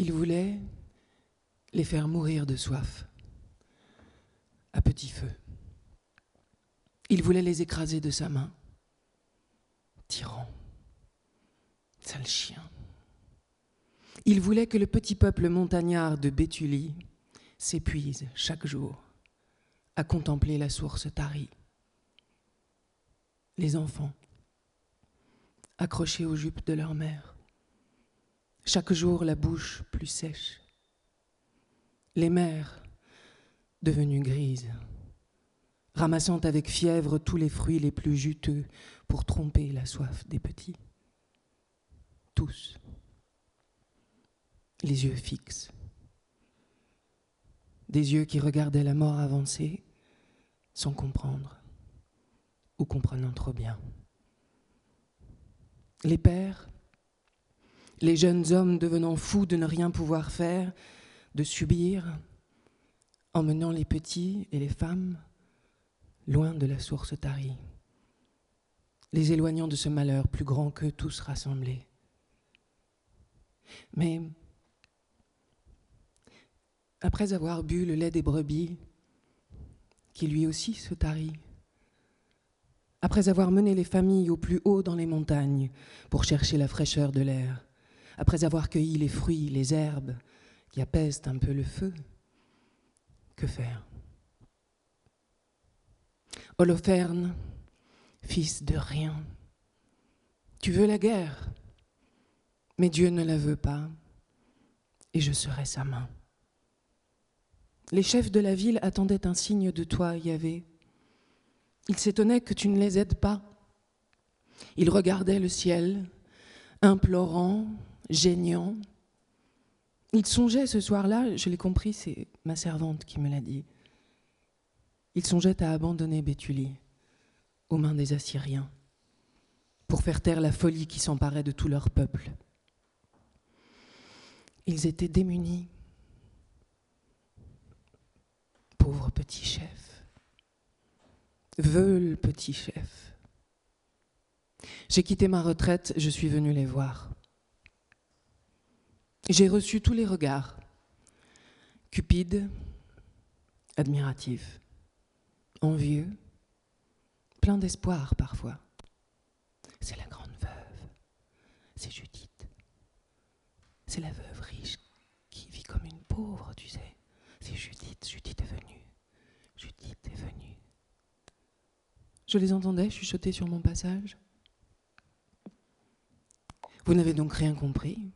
Il voulait les faire mourir de soif, à petit feu. Il voulait les écraser de sa main. Tyran, sale chien. Il voulait que le petit peuple montagnard de Béthulie s'épuise chaque jour à contempler la source tarie. Les enfants, accrochés aux jupes de leur mère, chaque jour la bouche plus sèche. Les mères, devenues grises, ramassant avec fièvre tous les fruits les plus juteux pour tromper la soif des petits. Tous, les yeux fixes, des yeux qui regardaient la mort avancer sans comprendre ou comprenant trop bien. Les pères, les jeunes hommes devenant fous de ne rien pouvoir faire, de subir, emmenant les petits et les femmes loin de la source tarie, les éloignant de ce malheur plus grand qu'eux tous rassemblés. Mais après avoir bu le lait des brebis, qui lui aussi se tarit, après avoir mené les familles au plus haut dans les montagnes pour chercher la fraîcheur de l'air, après avoir cueilli les fruits, les herbes qui apaisent un peu le feu, que faire? Holoferne, fils de rien, tu veux la guerre, mais Dieu ne la veut pas, et je serai sa main. Les chefs de la ville attendaient un signe de toi, Yahvé. Ils s'étonnaient que tu ne les aides pas. Ils regardaient le ciel, implorant, geignant. Ils songeaient ce soir-là, je l'ai compris, c'est ma servante qui me l'a dit. Ils songeaient à abandonner Béthulie aux mains des Assyriens pour faire taire la folie qui s'emparait de tout leur peuple. Ils étaient démunis. Pauvre petit chef. Veule petit chef. J'ai quitté ma retraite, je suis venu les voir. J'ai reçu tous les regards, cupides, admiratifs, envieux, plein d'espoir parfois. C'est la grande veuve, c'est Judith. C'est la veuve riche qui vit comme une pauvre, tu sais. C'est Judith, Judith est venue. Judith est venue. Je les entendais chuchoter sur mon passage. Vous n'avez donc rien compris.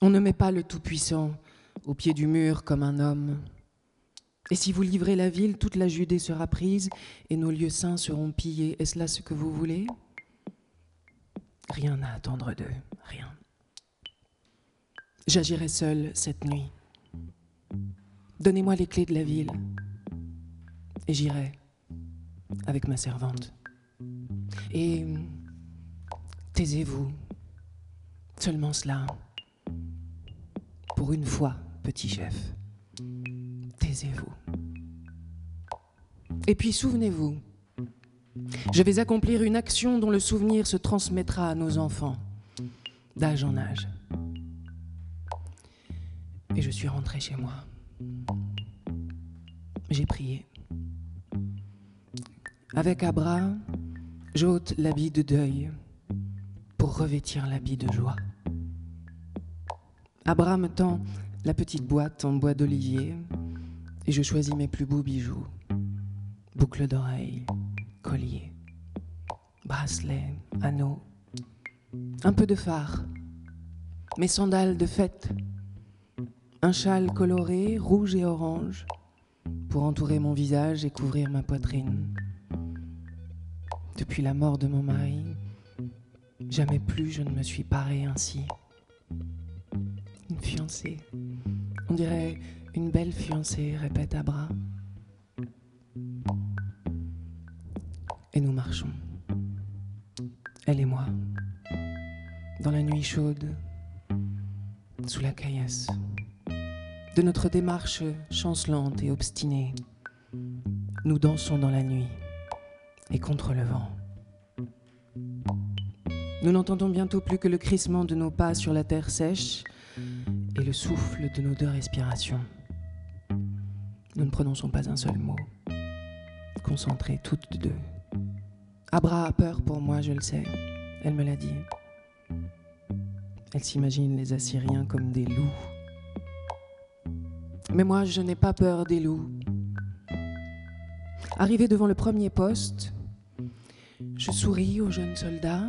On ne met pas le Tout-Puissant au pied du mur comme un homme. Et si vous livrez la ville, toute la Judée sera prise et nos lieux saints seront pillés. Est-ce là ce que vous voulez? Rien à attendre d'eux, rien. J'agirai seul cette nuit. Donnez-moi les clés de la ville et j'irai avec ma servante. Et taisez-vous, seulement cela. Pour une fois, petit chef, taisez-vous. Et puis souvenez-vous, je vais accomplir une action dont le souvenir se transmettra à nos enfants, d'âge en âge. Et je suis rentré chez moi. J'ai prié. Avec Abra, j'ôte l'habit de deuil pour revêtir l'habit de joie. Abra me tend la petite boîte en bois d'olivier et je choisis mes plus beaux bijoux. Boucles d'oreilles, colliers, bracelets, anneaux, un peu de fard, mes sandales de fête, un châle coloré, rouge et orange, pour entourer mon visage et couvrir ma poitrine. Depuis la mort de mon mari, jamais plus je ne me suis parée ainsi. Une fiancée, on dirait une belle fiancée, répète Abra. Et nous marchons, elle et moi, dans la nuit chaude, sous la caillasse. De notre démarche chancelante et obstinée, nous dansons dans la nuit et contre le vent. Nous n'entendons bientôt plus que le crissement de nos pas sur la terre sèche et le souffle de nos deux respirations. Nous ne prononçons pas un seul mot, concentrés toutes deux. Abra a peur pour moi, je le sais, elle me l'a dit. Elle s'imagine les Assyriens comme des loups. Mais moi, je n'ai pas peur des loups. Arrivé devant le premier poste, je souris au jeune soldat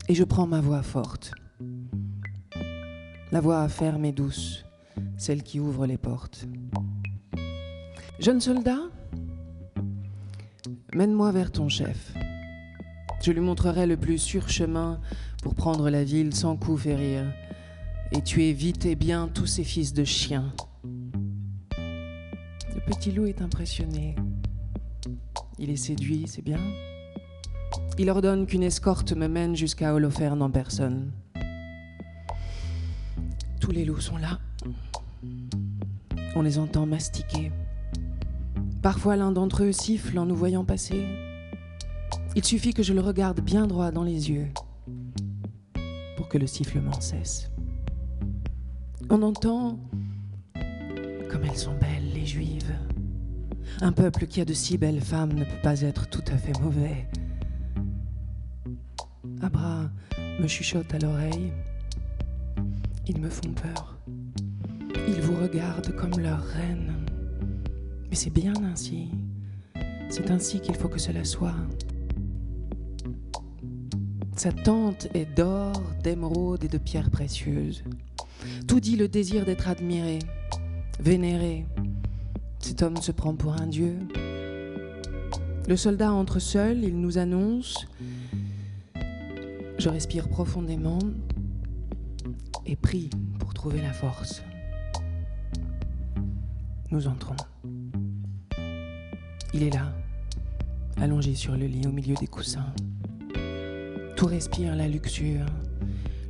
et je prends ma voix forte. La voix ferme et douce, celle qui ouvre les portes. Jeune soldat, mène-moi vers ton chef. Je lui montrerai le plus sûr chemin pour prendre la ville sans coup férir et tuer vite et bien tous ces fils de chiens. Le petit loup est impressionné. Il est séduit, c'est bien. Il ordonne qu'une escorte me mène jusqu'à Holoferne en personne. Tous les loups sont là. On les entend mastiquer. Parfois l'un d'entre eux siffle en nous voyant passer. Il suffit que je le regarde bien droit dans les yeux pour que le sifflement cesse. On entend comme elles sont belles, les Juives. Un peuple qui a de si belles femmes ne peut pas être tout à fait mauvais. Abra me chuchote à l'oreille. Ils me font peur. Ils vous regardent comme leur reine. Mais c'est bien ainsi. C'est ainsi qu'il faut que cela soit. Sa tente est d'or, d'émeraude et de pierres précieuses. Tout dit le désir d'être admiré, vénéré. Cet homme se prend pour un dieu. Le soldat entre seul, il nous annonce. Je respire profondément et prie pour trouver la force. Nous entrons. Il est là, allongé sur le lit au milieu des coussins. Tout respire la luxure,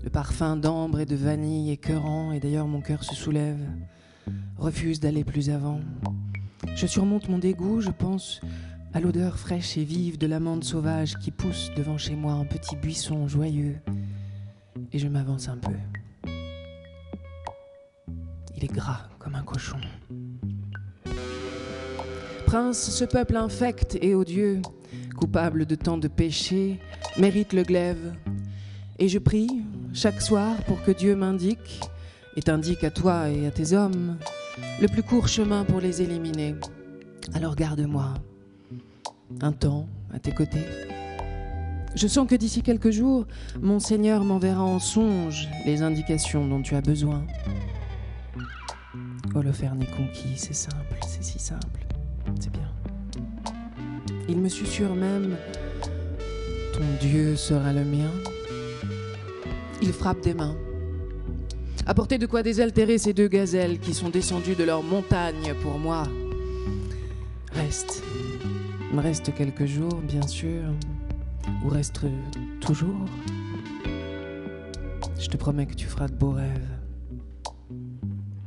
le parfum d'ambre et de vanille écœurant, et d'ailleurs mon cœur se soulève, refuse d'aller plus avant. Je surmonte mon dégoût, je pense à l'odeur fraîche et vive de l'amande sauvage qui pousse devant chez moi un petit buisson joyeux, et je m'avance un peu. Il est gras comme un cochon. Prince, ce peuple infect et odieux, coupable de tant de péchés, mérite le glaive. Et je prie chaque soir pour que Dieu m'indique, et t'indique à toi et à tes hommes, le plus court chemin pour les éliminer. Alors garde-moi un temps à tes côtés. Je sens que d'ici quelques jours, mon Seigneur m'enverra en songe les indications dont tu as besoin. Holoferne est conquis, c'est simple, c'est si simple, c'est bien. Il me susurre même, ton Dieu sera le mien. Il frappe des mains. Apportez de quoi désaltérer ces deux gazelles qui sont descendues de leur montagne pour moi. Il me reste quelques jours, bien sûr, ou reste toujours. Je te promets que tu feras de beaux rêves.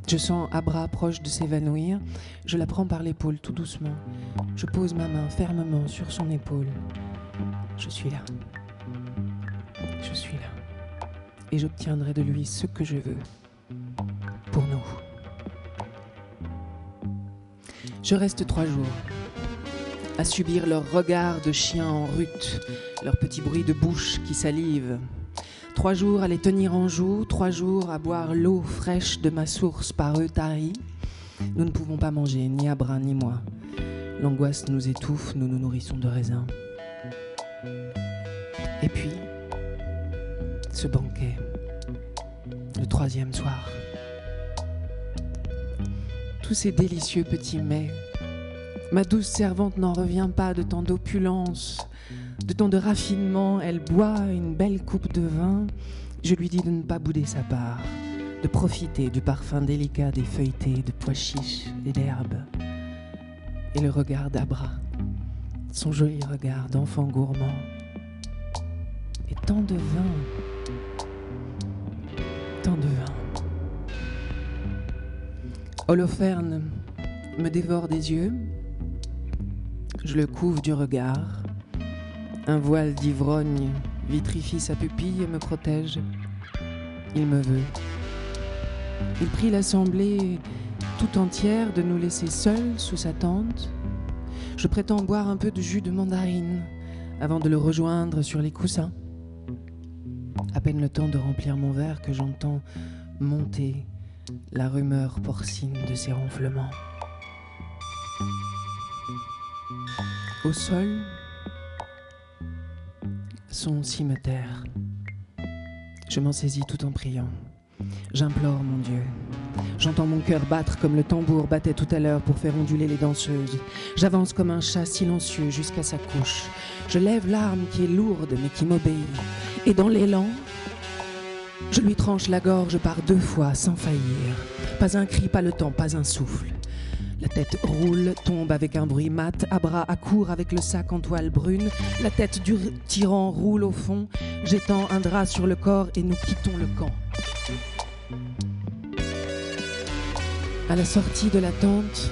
Je sens Abra proche de s'évanouir. Je la prends par l'épaule tout doucement. Je pose ma main fermement sur son épaule. Je suis là. Je suis là. Et j'obtiendrai de lui ce que je veux. Pour nous. Je reste 3 jours. À subir leur regard de chien en rut, leur petit bruit de bouche qui salive. 3 jours à les tenir en joue, 3 jours à boire l'eau fraîche de ma source par eux tarie. Nous ne pouvons pas manger, ni Abra ni moi. L'angoisse nous étouffe, nous nous nourrissons de raisins. Et puis, ce banquet, le 3e soir. Tous ces délicieux petits mets. Ma douce servante n'en revient pas de tant d'opulence, de tant de raffinement. Elle boit une belle coupe de vin. Je lui dis de ne pas bouder sa part, de profiter du parfum délicat des feuilletés, de pois chiches et d'herbes. Et le regard d'Abra, son joli regard d'enfant gourmand. Et tant de vin, tant de vin. Holoferne me dévore des yeux. Je le couvre du regard. Un voile d'ivrogne vitrifie sa pupille et me protège. Il me veut. Il prie l'assemblée tout entière de nous laisser seuls sous sa tente. Je prétends boire un peu de jus de mandarine avant de le rejoindre sur les coussins. À peine le temps de remplir mon verre que j'entends monter la rumeur porcine de ses ronflements. Au sol, son cimeterre. Je m'en saisis tout en priant. J'implore mon Dieu. J'entends mon cœur battre comme le tambour battait tout à l'heure pour faire onduler les danseuses. J'avance comme un chat silencieux jusqu'à sa couche. Je lève l'arme qui est lourde mais qui m'obéit. Et dans l'élan, je lui tranche la gorge par 2 fois sans faillir. Pas un cri, pas le temps, pas un souffle. La tête roule, tombe avec un bruit mat, à bras accourt avec le sac en toile brune. La tête du tyran roule au fond, j'étends un drap sur le corps et nous quittons le camp. À la sortie de la tente,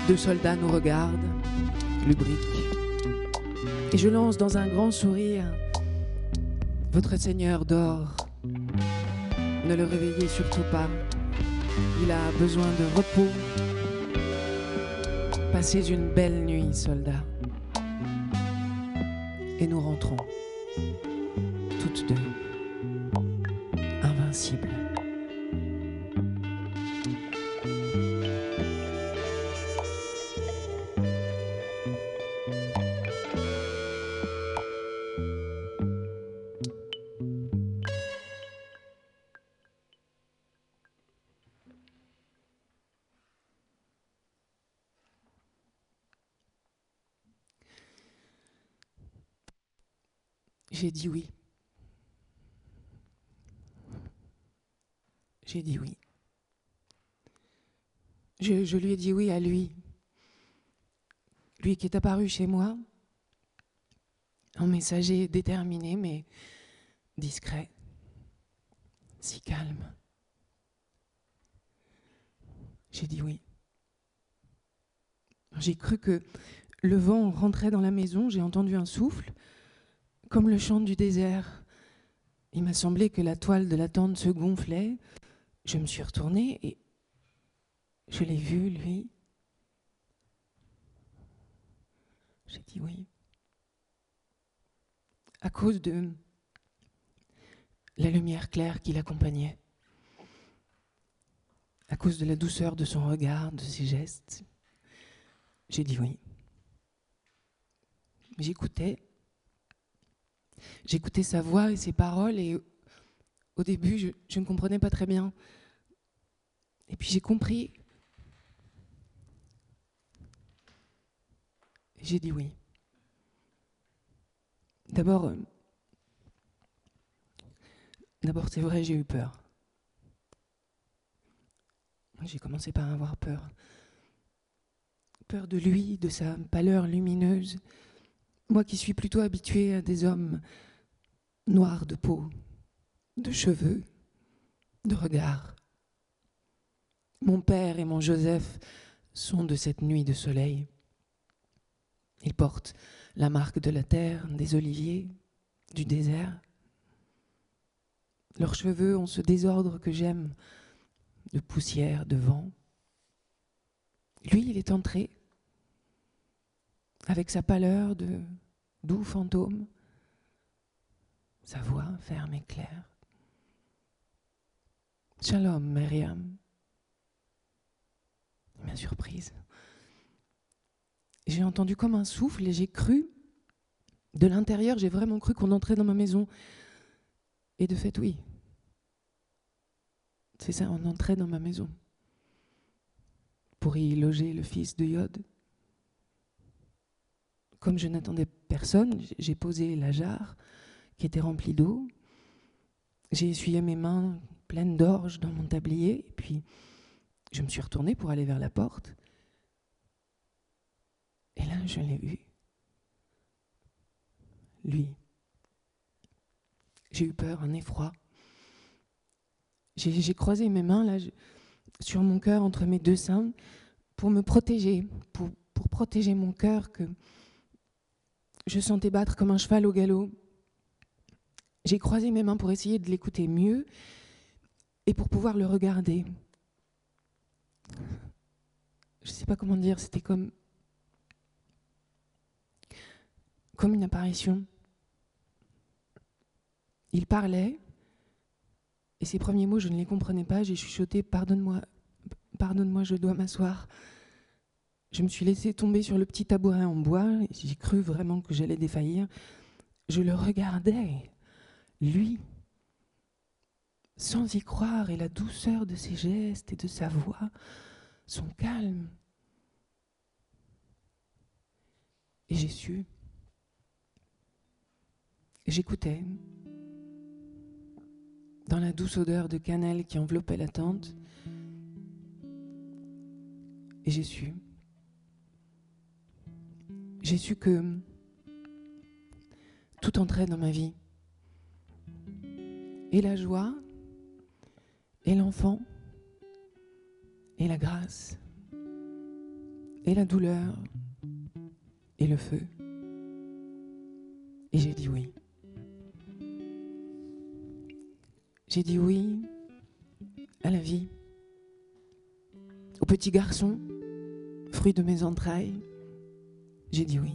2 soldats nous regardent, lubriques. Et je lance dans un grand sourire « Votre Seigneur dort, ne le réveillez surtout pas. Il a besoin de repos. Passez une belle nuit, soldats. » Et nous rentrons, toutes deux, invincibles. J'ai dit oui. J'ai dit oui. Je lui ai dit oui à lui. Lui qui est apparu chez moi, en messager déterminé mais discret, si calme. J'ai dit oui. J'ai cru que le vent rentrait dans la maison, j'ai entendu un souffle, comme le chant du désert. Il m'a semblé que la toile de la tente se gonflait. Je me suis retournée et je l'ai vu, lui. J'ai dit oui. À cause de la lumière claire qui l'accompagnait. À cause de la douceur de son regard, de ses gestes. J'ai dit oui. J'écoutais sa voix et ses paroles et au début, je ne comprenais pas très bien. Et puis j'ai compris. Et j'ai dit oui. D'abord, c'est vrai, j'ai eu peur. J'ai commencé par avoir peur. Peur de lui, de sa pâleur lumineuse. Moi qui suis plutôt habituée à des hommes noirs de peau, de cheveux, de regard. Mon père et mon Joseph sont de cette nuit de soleil. Ils portent la marque de la terre, des oliviers, du désert. Leurs cheveux ont ce désordre que j'aime, de poussière, de vent. Lui, il est entré, avec sa pâleur de doux fantôme, sa voix ferme et claire. Shalom, Myriam. Il m'a surprise. J'ai entendu comme un souffle et j'ai cru, de l'intérieur, j'ai vraiment cru qu'on entrait dans ma maison. Et de fait, oui. C'est ça, on entrait dans ma maison. Pour y loger le fils de Yod. Comme je n'attendais personne, j'ai posé la jarre qui était remplie d'eau. J'ai essuyé mes mains pleines d'orge dans mon tablier. Et puis, je me suis retournée pour aller vers la porte. Et là, je l'ai vu. Lui. J'ai eu peur, un effroi. J'ai croisé mes mains là, sur mon cœur, entre mes 2 seins, pour me protéger, pour protéger mon cœur que je sentais battre comme un cheval au galop. J'ai croisé mes mains pour essayer de l'écouter mieux. Et pour pouvoir le regarder, je ne sais pas comment dire, c'était comme une apparition. Il parlait, et ses premiers mots, je ne les comprenais pas. J'ai chuchoté « Pardonne-moi, pardonne-moi, je dois m'asseoir ». Je me suis laissée tomber sur le petit tabouret en bois, et j'ai cru vraiment que j'allais défaillir. Je le regardais, lui, sans y croire, et la douceur de ses gestes et de sa voix, son calme. Et j'ai su. J'écoutais, dans la douce odeur de cannelle qui enveloppait la tente, et j'ai su. J'ai su que tout entrait dans ma vie. Et la joie, et l'enfant, et la grâce, et la douleur, et le feu. Et j'ai dit oui. J'ai dit oui à la vie, au petit garçon, fruit de mes entrailles. J'ai dit oui.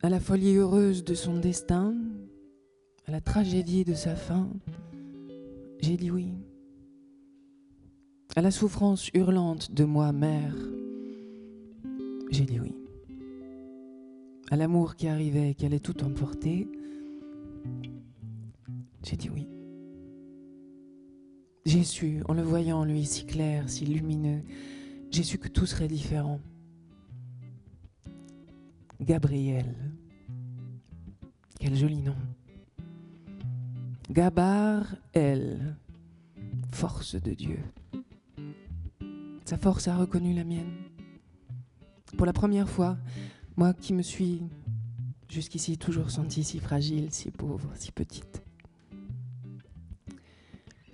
À la folie heureuse de son destin, à la tragédie de sa fin, j'ai dit oui. À la souffrance hurlante de moi, mère, j'ai dit oui. À l'amour qui arrivait et qui allait tout emporter, j'ai dit oui. J'ai su, en le voyant lui si clair, si lumineux, j'ai su que tout serait différent. Gabriel. Quel joli nom. Gabar, elle. Force de Dieu. Sa force a reconnu la mienne. Pour la première fois, moi qui me suis jusqu'ici toujours sentie si fragile, si pauvre, si petite.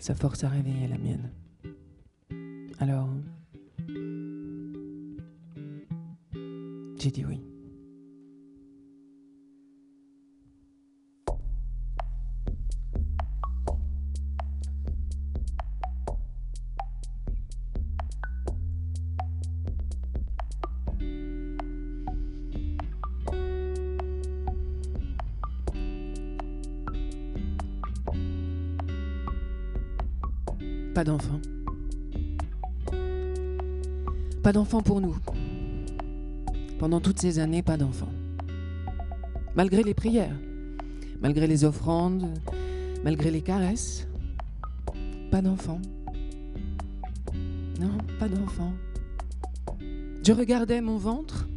Sa force a réveillé la mienne. Alors, j'ai dit oui. Pas d'enfant. Pas d'enfant pour nous. Pendant toutes ces années, pas d'enfant. Malgré les prières, malgré les offrandes, malgré les caresses, pas d'enfant. Non, pas d'enfant. Je regardais mon ventre,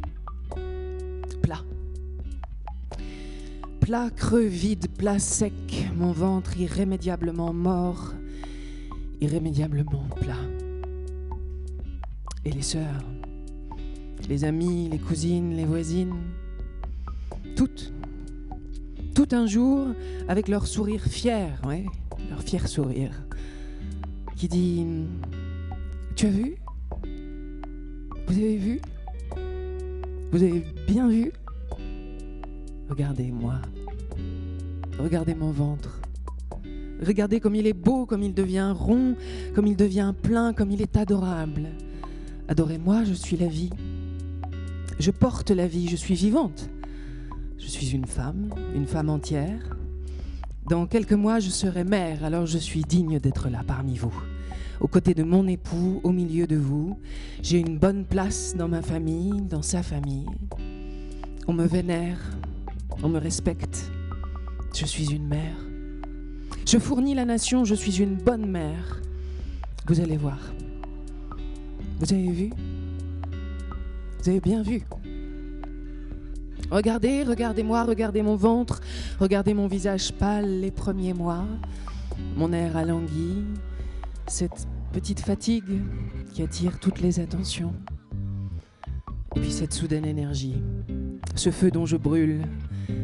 plat. Plat, creux, vide, plat, sec, mon ventre irrémédiablement mort, irrémédiablement plat. Et les sœurs, les amies, les cousines, les voisines, toutes un jour, avec leur sourire fier, ouais, leur fier sourire, qui dit « Tu as vu ? Vous avez vu ? Vous avez bien vu ? Regardez-moi, regardez mon ventre. Regardez comme il est beau, comme il devient rond, comme il devient plein, comme il est adorable. Adorez-moi, je suis la vie. Je porte la vie, je suis vivante. Je suis une femme entière. Dans quelques mois, je serai mère, alors je suis digne d'être là parmi vous. Aux côtés de mon époux, au milieu de vous. J'ai une bonne place dans ma famille, dans sa famille. On me vénère, on me respecte. Je suis une mère. Je fournis la nation, je suis une bonne mère. Vous allez voir. Vous avez vu ? Vous avez bien vu ? Regardez, regardez-moi, regardez mon ventre, regardez mon visage pâle les premiers mois, mon air alangui, cette petite fatigue qui attire toutes les attentions. Et puis cette soudaine énergie, ce feu dont je brûle,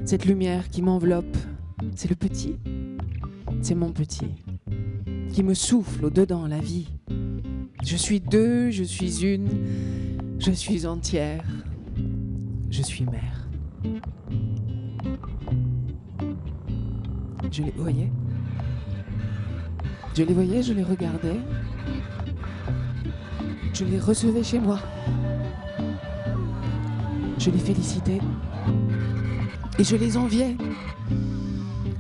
cette lumière qui m'enveloppe, c'est le petit. C'est mon petit, qui me souffle au-dedans la vie. Je suis deux, je suis une, je suis entière, je suis mère. Vous voyez ? Je les voyais, je les regardais, je les recevais chez moi. Je les félicitais et je les enviais.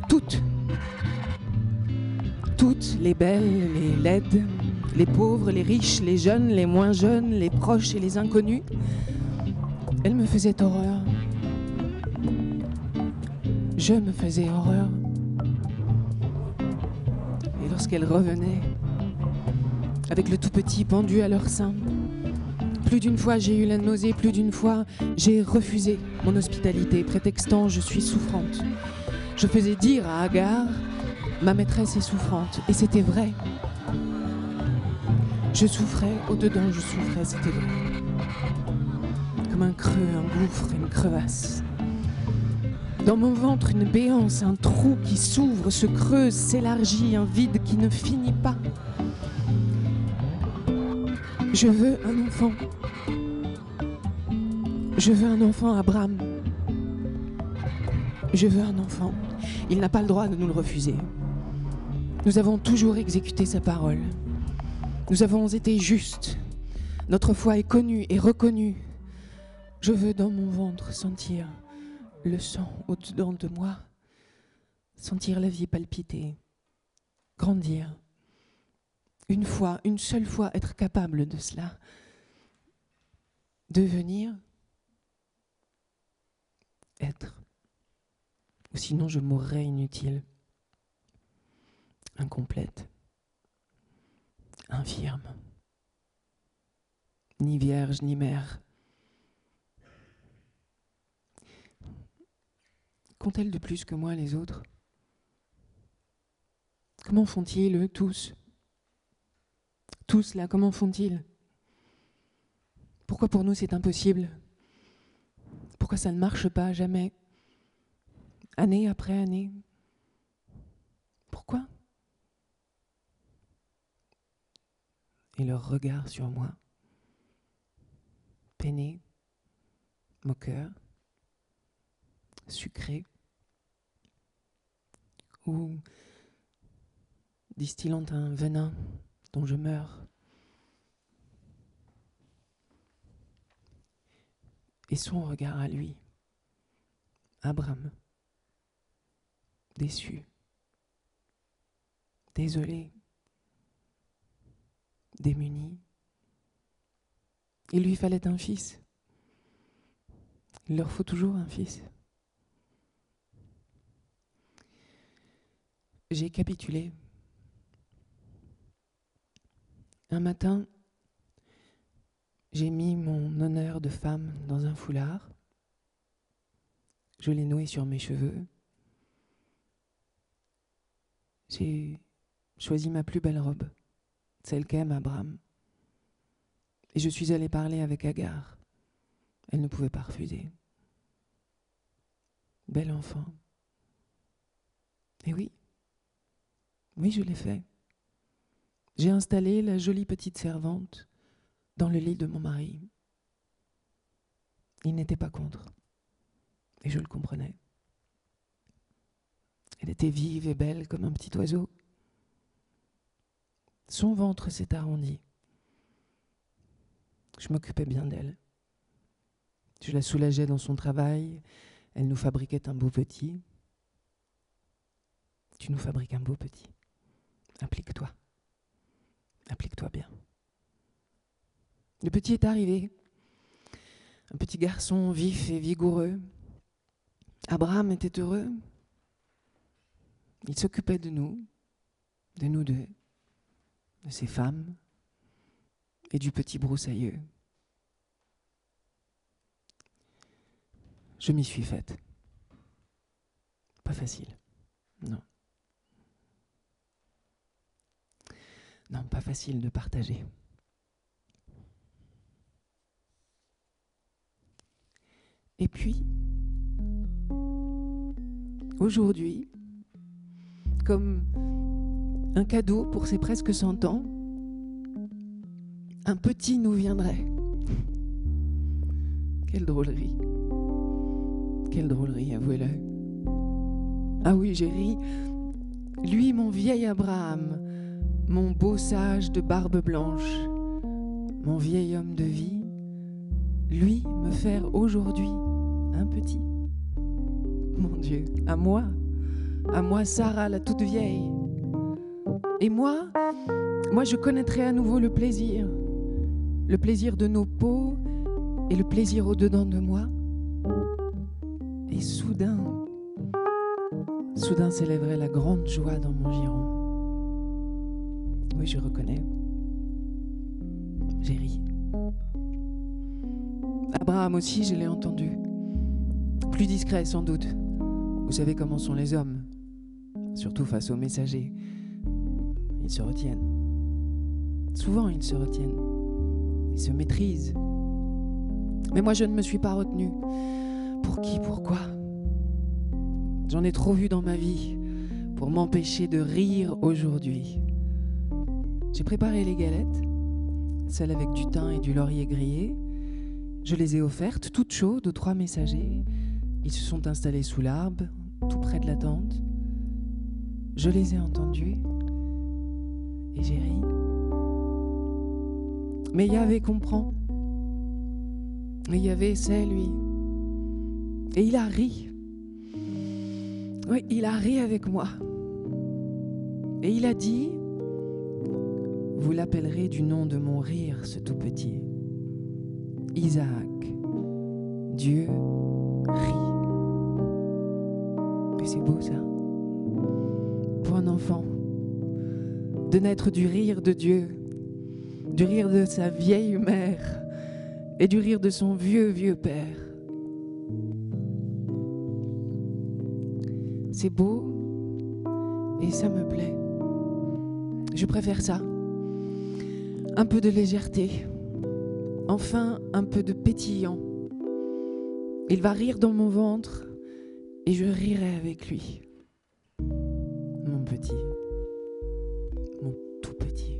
Toutes. Toutes, les belles, les laides, les pauvres, les riches, les jeunes, les moins jeunes, les proches et les inconnus. Elles me faisaient horreur. Je me faisais horreur. Et lorsqu'elles revenaient, avec le tout petit pendu à leur sein, plus d'une fois j'ai eu la nausée, plus d'une fois j'ai refusé mon hospitalité, prétextant je suis souffrante. Je faisais dire à Agar, ma maîtresse est souffrante, et c'était vrai. Je souffrais, au-dedans je souffrais, c'était vrai. Comme un creux, un gouffre, une crevasse. Dans mon ventre, une béance, un trou qui s'ouvre, se creuse, s'élargit, un vide qui ne finit pas. Je veux un enfant. Je veux un enfant, Abraham. Je veux un enfant. Il n'a pas le droit de nous le refuser. Nous avons toujours exécuté sa parole. Nous avons été justes. Notre foi est connue et reconnue. Je veux dans mon ventre sentir le sang au-dedans de moi, sentir la vie palpiter, grandir. Une fois, une seule fois, être capable de cela. Devenir, être. Ou sinon je mourrais inutile, incomplète, infirme, ni vierge ni mère. Qu'ont-elles de plus que moi les autres? Comment font-ils, eux, tous? Tous là, comment font-ils? Pourquoi pour nous c'est impossible? Pourquoi ça ne marche pas jamais? Année après année. Pourquoi? Et leur regard sur moi, peiné, moqueur, sucré, ou distillant un venin dont je meurs. Et son regard à lui, Abraham, déçu, désolé, démuni. Il lui fallait un fils. Il leur faut toujours un fils. J'ai capitulé. Un matin, j'ai mis mon honneur de femme dans un foulard. Je l'ai noué sur mes cheveux. J'ai choisi ma plus belle robe, celle qu'aime Abraham. Et je suis allée parler avec Agar. Elle ne pouvait pas refuser. Bel enfant. Et oui, je l'ai fait. J'ai installé la jolie petite servante dans le lit de mon mari. Il n'était pas contre. Et je le comprenais. Elle était vive et belle comme un petit oiseau. Son ventre s'est arrondi. Je m'occupais bien d'elle. Je la soulageais dans son travail. Elle nous fabriquait un beau petit. Tu nous fabriques un beau petit. Applique-toi. Applique-toi bien. Le petit est arrivé. Un petit garçon vif et vigoureux. Abraham était heureux. Il s'occupait de nous deux, de ses femmes et du petit broussailleux. Je m'y suis faite. Pas facile, non. Non, pas facile de partager. Et puis, aujourd'hui, comme un cadeau pour ses presque 100 ans, un petit nous viendrait. Quelle drôlerie. Quelle drôlerie, avouez-le. Ah oui, j'ai ri. Lui, mon vieil Abraham, mon beau sage de barbe blanche, mon vieil homme de vie, lui me faire aujourd'hui un petit. Mon Dieu, à moi Sarah la toute vieille. Et moi je connaîtrai à nouveau le plaisir de nos peaux et le plaisir au-dedans de moi. Et soudain s'élèverait la grande joie dans mon giron. Oui, je reconnais. J'ai ri. Abraham aussi, je l'ai entendu. Plus discret sans doute. Vous savez comment sont les hommes, surtout face aux messagers. Ils se retiennent. Souvent, ils se retiennent. Ils se maîtrisent. Mais moi, je ne me suis pas retenue. Pour qui, pourquoi ? J'en ai trop vu dans ma vie pour m'empêcher de rire aujourd'hui. J'ai préparé les galettes, celles avec du thym et du laurier grillé. Je les ai offertes, toutes chaudes, aux 3 messagers. Ils se sont installés sous l'arbre, tout près de la tente. Je les ai entendus et j'ai ri. Mais Yahvé comprend. Mais Yahvé sait, lui. Et il a ri. Oui, il a ri avec moi. Et il a dit, vous l'appellerez du nom de mon rire, ce tout petit. Isaac, Dieu rit. Mais c'est beau ça, pour un enfant, de naître du rire de Dieu, du rire de sa vieille mère et du rire de son vieux père. C'est beau et ça me plaît. Je préfère ça. Un peu de légèreté, enfin un peu de pétillant. Il va rire dans mon ventre et je rirai avec lui. Mon petit, mon tout petit.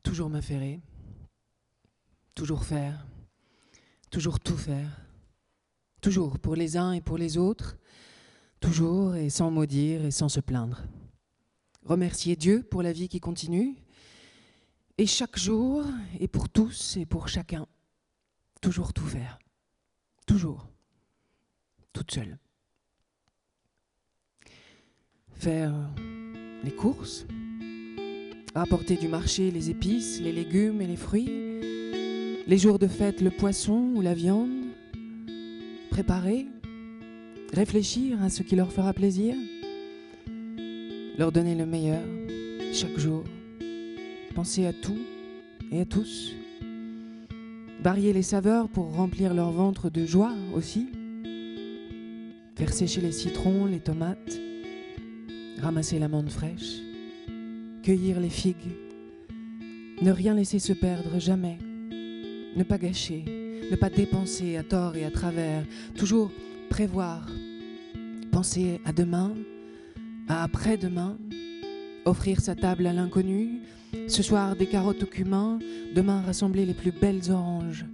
Toujours m'affairer, toujours faire, toujours tout faire, toujours pour les uns et pour les autres, toujours et sans maudire et sans se plaindre. Remercier Dieu pour la vie qui continue, et chaque jour, et pour tous et pour chacun, toujours tout faire, toujours, toute seule. Faire les courses, Rapporter du marché les épices, les légumes et les fruits, les jours de fête le poisson ou la viande, préparer, réfléchir à ce qui leur fera plaisir, leur donner le meilleur chaque jour, penser à tout et à tous, varier les saveurs pour remplir leur ventre de joie aussi, faire sécher les citrons, les tomates, ramasser l'amande fraîche, cueillir les figues, ne rien laisser se perdre jamais, ne pas gâcher, ne pas dépenser à tort et à travers, toujours prévoir, penser à demain, à après-demain, offrir sa table à l'inconnu, ce soir des carottes au cumin, demain rassembler les plus belles oranges,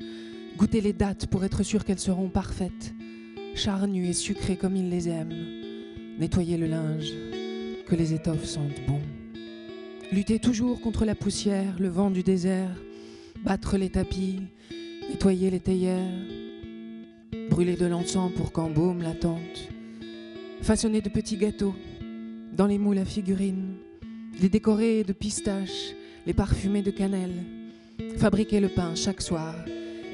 goûter les dattes pour être sûr qu'elles seront parfaites, charnues et sucrées comme il les aime, nettoyer le linge, que les étoffes sentent bon. Lutter toujours contre la poussière, le vent du désert, battre les tapis, nettoyer les théières, brûler de l'encens pour qu'embaume la tente, façonner de petits gâteaux dans les moules à figurines, les décorer de pistaches, les parfumer de cannelle, fabriquer le pain chaque soir,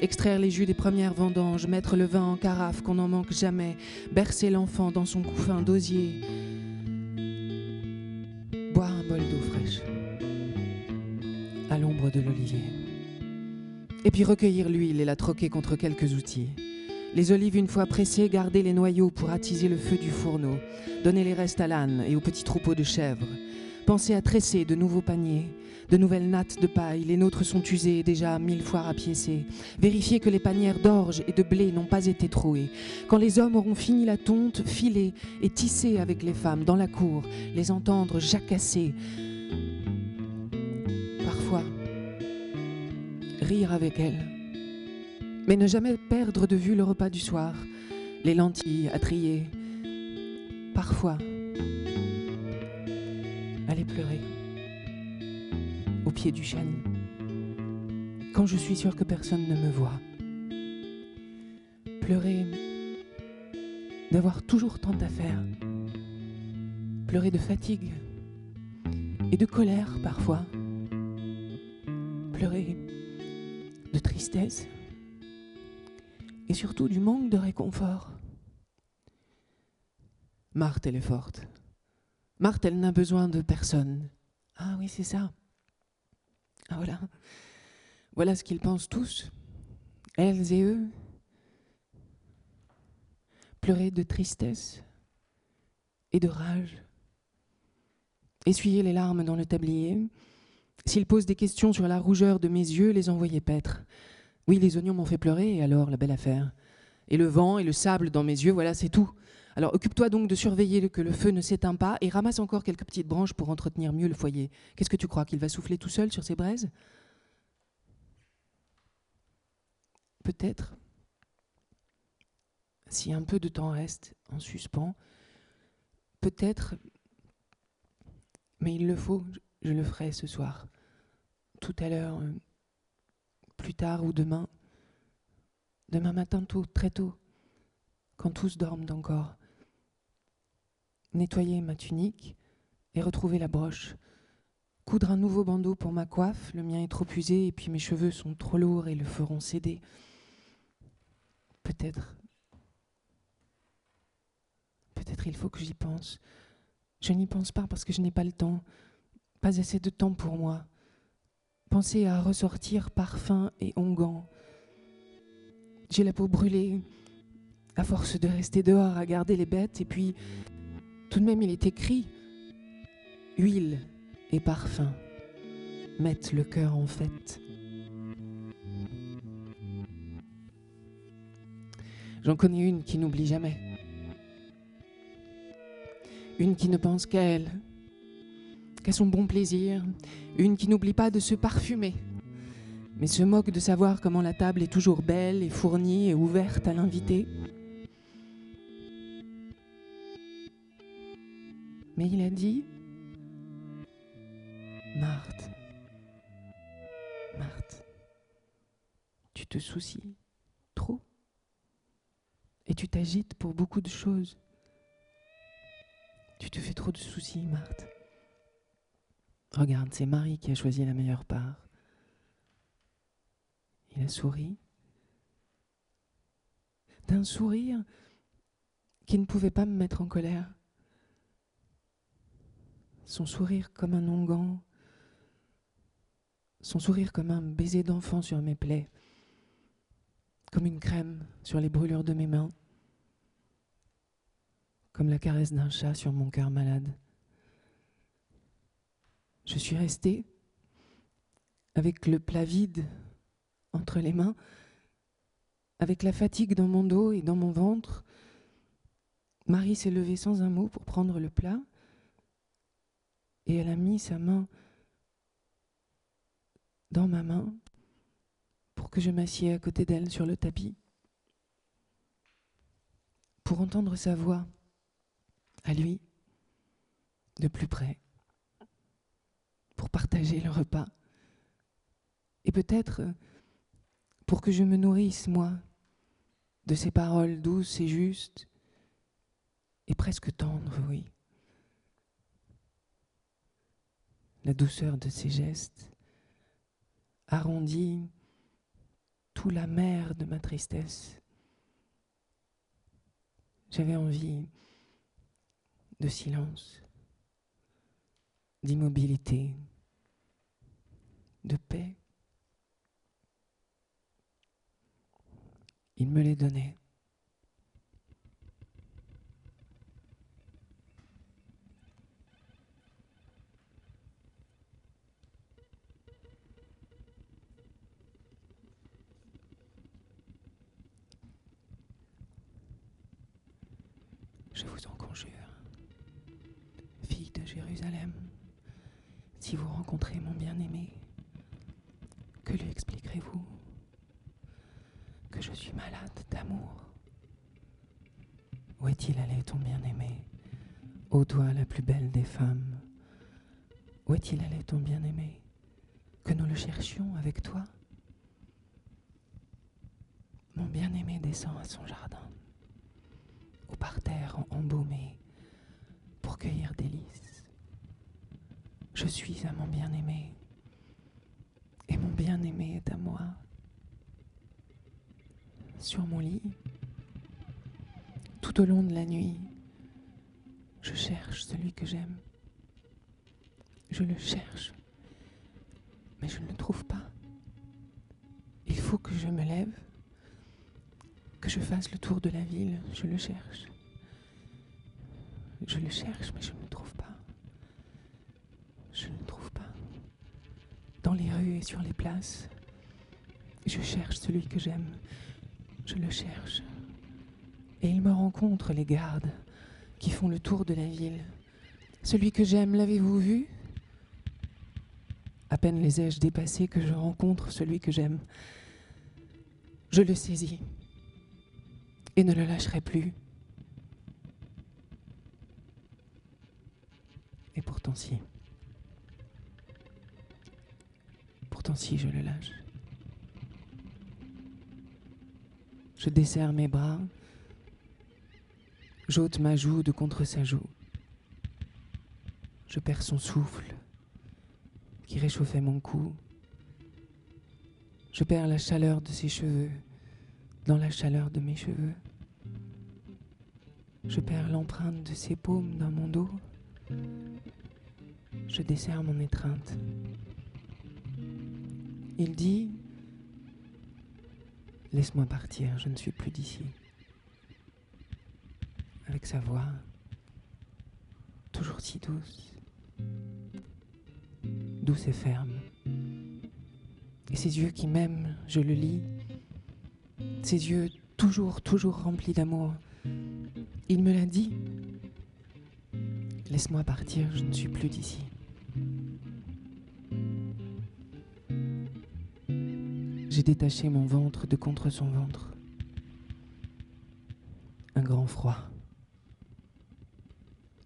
extraire les jus des premières vendanges, mettre le vin en carafe qu'on n'en manque jamais, bercer l'enfant dans son couffin d'osier, boire un bol d'eau fraîche à l'ombre de l'olivier. Et puis recueillir l'huile et la troquer contre quelques outils. Les olives une fois pressées, garder les noyaux pour attiser le feu du fourneau, donner les restes à l'âne et aux petits troupeaux de chèvres. Penser à tresser de nouveaux paniers, de nouvelles nattes de paille, les nôtres sont usées et déjà 1000 fois rapiécées. Vérifier que les panières d'orge et de blé n'ont pas été trouées. Quand les hommes auront fini la tonte, filer et tisser avec les femmes dans la cour, les entendre jacasser. Parfois, rire avec elles. Mais ne jamais perdre de vue le repas du soir, les lentilles à trier. Parfois, aller pleurer au pied du chêne, quand je suis sûre que personne ne me voit. Pleurer d'avoir toujours tant à faire. Pleurer de fatigue et de colère parfois. Pleurer de tristesse et surtout du manque de réconfort. Marthe, elle est forte. Marthe, elle n'a besoin de personne. Ah oui, c'est ça. Ah voilà. Voilà ce qu'ils pensent tous, elles et eux. Pleurer de tristesse et de rage. Essuyer les larmes dans le tablier. S'ils posent des questions sur la rougeur de mes yeux, les envoyer paître. Oui, les oignons m'ont fait pleurer, et alors, la belle affaire. Et le vent et le sable dans mes yeux, voilà, c'est tout. Alors occupe-toi donc de surveiller que le feu ne s'éteint pas et ramasse encore quelques petites branches pour entretenir mieux le foyer. Qu'est-ce que tu crois, qu'il va souffler tout seul sur ses braises ? Peut-être, si un peu de temps reste en suspens, peut-être, mais il le faut, je le ferai ce soir, tout à l'heure, plus tard ou demain matin tôt, très tôt, quand tous dorment encore. Nettoyer ma tunique et retrouver la broche. Coudre un nouveau bandeau pour ma coiffe, le mien est trop usé et puis mes cheveux sont trop lourds et le feront céder. Peut-être il faut que j'y pense. Je n'y pense pas parce que je n'ai pas le temps, pas assez de temps pour moi. Penser à ressortir parfum et onguent. J'ai la peau brûlée, à force de rester dehors à garder les bêtes, et puis tout de même il est écrit « Huile et parfum mettent le cœur en fête ». J'en connais une qui n'oublie jamais. Une qui ne pense qu'à elle, qu'à son bon plaisir. Une qui n'oublie pas de se parfumer, mais se moque de savoir comment la table est toujours belle et fournie et ouverte à l'invité. Mais il a dit « Marthe, tu te soucies trop et tu t'agites pour beaucoup de choses. Tu te fais trop de soucis, Marthe. Regarde, c'est Marie qui a choisi la meilleure part. Il a souri. D'un sourire qui ne pouvait pas me mettre en colère. Son sourire comme un onguent. Son sourire comme un baiser d'enfant sur mes plaies. Comme une crème sur les brûlures de mes mains. Comme la caresse d'un chat sur mon cœur malade. Je suis restée avec le plat vide entre les mains, avec la fatigue dans mon dos et dans mon ventre. Marie s'est levée sans un mot pour prendre le plat et elle a mis sa main dans ma main pour que je m'assieds à côté d'elle sur le tapis, pour entendre sa voix à lui, de plus près, pour partager le repas et peut-être pour que je me nourrisse, moi, de ses paroles douces et justes et presque tendres, oui. La douceur de ses gestes arrondit tout l'amer de ma tristesse. J'avais envie de silence, d'immobilité, de paix. Il me les donnait. Je vous en conjure, fille de Jérusalem, si vous rencontrez mon bien-aimé, que lui expliquerez-vous? Que je suis malade d'amour. Où est-il allé ton bien-aimé, ô toi la plus belle des femmes? Où est-il allé ton bien-aimé, que nous le cherchions avec toi? Mon bien-aimé descend à son jardin, au parterre embaumé, pour cueillir des lys. Je suis à mon bien-aimé, et mon bien-aimé est à moi. Sur mon lit, tout au long de la nuit, je cherche celui que j'aime. Je le cherche, mais je ne le trouve pas. Il faut que je me lève, que je fasse le tour de la ville. Je le cherche. Je le cherche, mais je ne le trouve pas. Je ne le trouve pas. Dans les rues et sur les places, je cherche celui que j'aime. Je le cherche. Et il me rencontre, les gardes qui font le tour de la ville. Celui que j'aime, l'avez-vous vu? À peine les ai-je dépassés que je rencontre celui que j'aime. Je le saisis et ne le lâcherai plus. Et pourtant si. Pourtant si, je le lâche. Je desserre mes bras, j'ôte ma joue de contre sa joue. Je perds son souffle qui réchauffait mon cou. Je perds la chaleur de ses cheveux dans la chaleur de mes cheveux. Je perds l'empreinte de ses paumes dans mon dos. Je desserre mon étreinte. Il dit « Laisse-moi partir, je ne suis plus d'ici. » Avec sa voix, toujours si douce, douce et ferme. Et ses yeux qui m'aiment, je le lis. Ses yeux toujours, toujours remplis d'amour. Il me l'a dit. Laisse-moi partir, je ne suis plus d'ici. J'ai détaché mon ventre de contre son ventre. Un grand froid.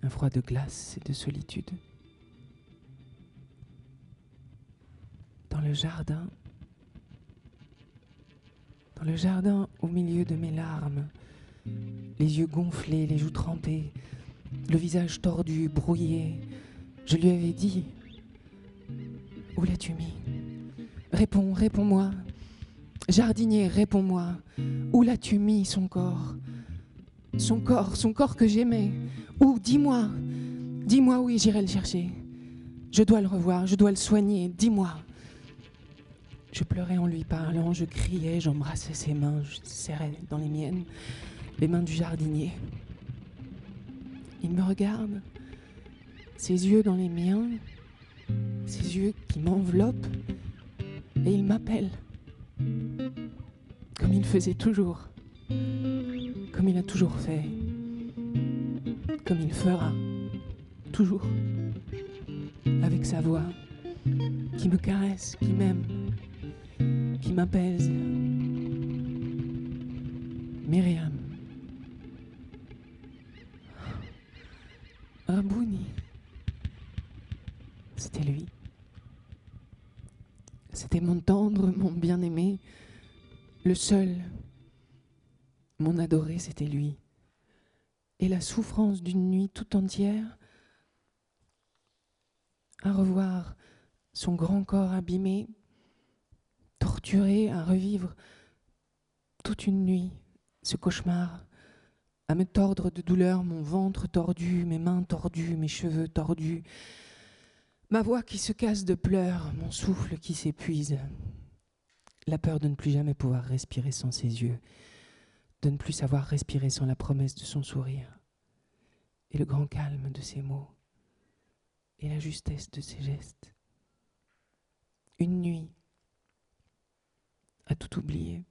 Un froid de glace et de solitude. Dans le jardin, au milieu de mes larmes, les yeux gonflés, les joues trempées, le visage tordu, brouillé, je lui avais dit Où l'as-tu mis? Réponds, réponds-moi. Jardinier, réponds-moi. Où l'as-tu mis son corps? Son corps que j'aimais. Où? Dis-moi. Dis-moi où j'irai le chercher. Je dois le revoir, je dois le soigner. Dis-moi. Je pleurais en lui parlant, je criais, j'embrassais ses mains, je serrais dans les miennes les mains du jardinier. Il me regarde, ses yeux dans les miens, ses yeux qui m'enveloppent, et il m'appelle, comme il faisait toujours, comme il a toujours fait, comme il fera, toujours, avec sa voix qui me caresse, qui m'aime, qui m'apaise. Myriam. Rabouni. C'était lui. C'était mon tendre, mon bien-aimé, le seul. Mon adoré, c'était lui. Et la souffrance d'une nuit tout entière à revoir son grand corps abîmé, torturé, à revivre toute une nuit ce cauchemar, à me tordre de douleur mon ventre tordu, mes mains tordues, mes cheveux tordus, ma voix qui se casse de pleurs, mon souffle qui s'épuise, la peur de ne plus jamais pouvoir respirer sans ses yeux, de ne plus savoir respirer sans la promesse de son sourire, et le grand calme de ses mots, et la justesse de ses gestes. Une nuit à tout oublier,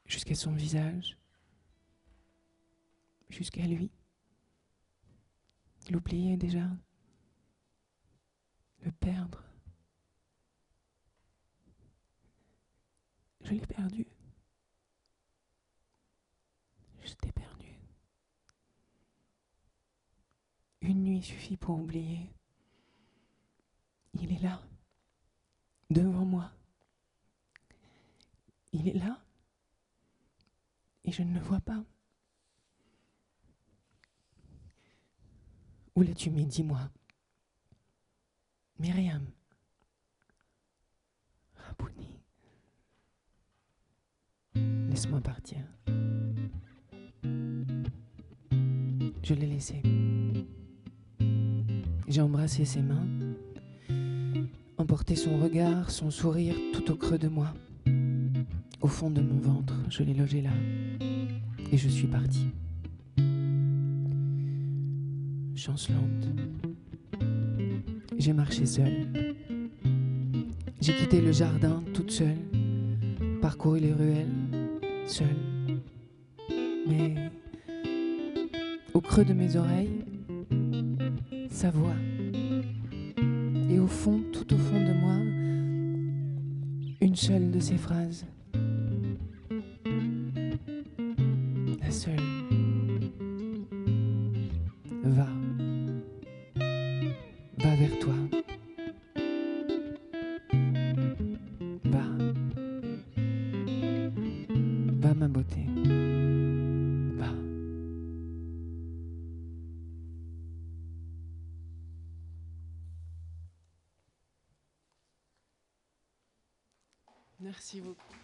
jusqu'à son visage, jusqu'à lui. L'oublier déjà, le perdre. Je l'ai perdu. Je t'ai perdu. Une nuit suffit pour oublier. Il est là, devant moi. Il est là, et je ne le vois pas. Où l'as-tu mis? Dis-moi. Myriam. Rabouni. Laisse-moi partir. Je l'ai laissé. J'ai embrassé ses mains, emporté son regard, son sourire tout au creux de moi. Au fond de mon ventre, je l'ai logé là. Et je suis partie. Chancelante. J'ai marché seule. J'ai quitté le jardin toute seule, parcouru les ruelles seule. Mais au creux de mes oreilles, sa voix. Et au fond, tout au fond de moi, une seule de ces phrases. La seule. Va. Va vers toi. Va. Va ma beauté. Va. Merci beaucoup.